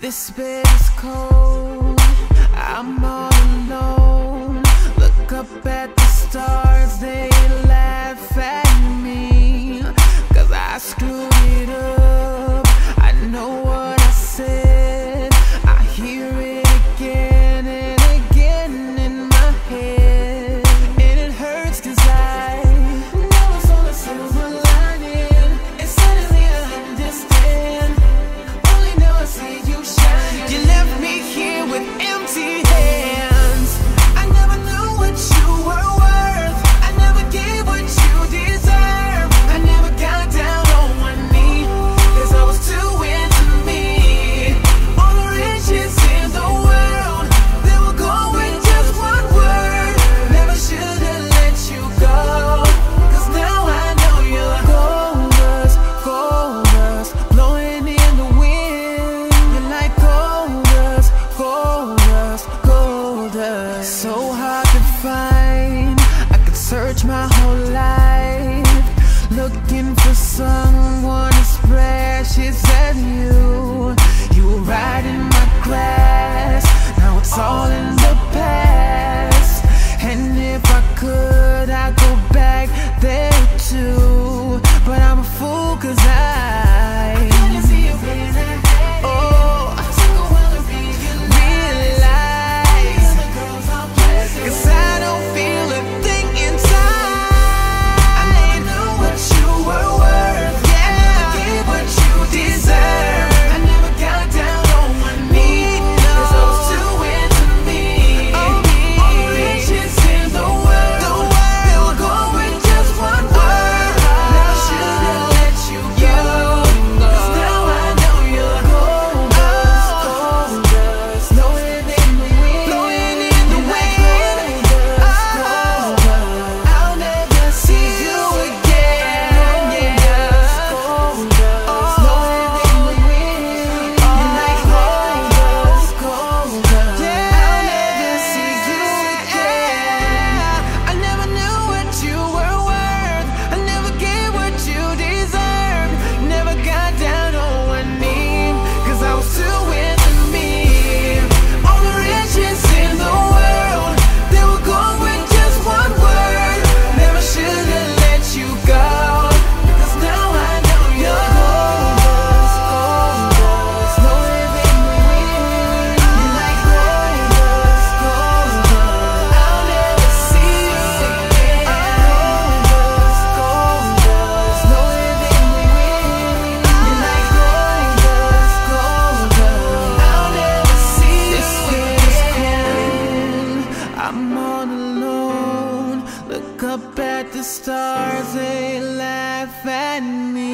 This bed is cold, I'm all alone. Look up at the stars, they laugh at me, 'cause I screwed it up. I know what I said, I hear it again and again in my head. And it hurts 'cause I know it's all a silver lining, and suddenly I understand. Only now I see you shining. You left me here with empty hands. I never knew what you were worth, I never gave what you deserve. I never got down on one knee, 'cause I was too into me. All the riches in the world, they will go with just one word. Never should've let you go, 'cause now I know you're gold dust, blowing in the wind. You're like gold dust, gold dust. So hard to find, I could search my whole life, looking for someone as precious as you. You were right in my grass, now it's all in the past. And if I could, I'd go back there too, but I'm a fool 'cause I couldn't see you when I had it. Oh, I took a while to realize, 'cause I don't feel a thing inside. I never knew what you were worth, I never gave what you deserve. I never got down on one knee, 'cause I was too into me. All the riches in the world, they will go with just one word. Never should've let you go, 'cause now I know you're gold dust, blowing in the wind. I'll never see you again. Blowing in the wind. You're like gold dust, I'll never see you again. I never knew what you were worth, I never gave what you deserved. Never got down on one knee, 'cause I was too into me. All the riches in the world, they will go with just one word. Never should've let you go, 'cause now I know you're gold dust, blowing in the wind. You're like gold dust, I'll never see you again. Gold dust, blowing in the wind. You're like gold dust, I'll never see you again. I'm all alone, look up at the stars, they laugh at me.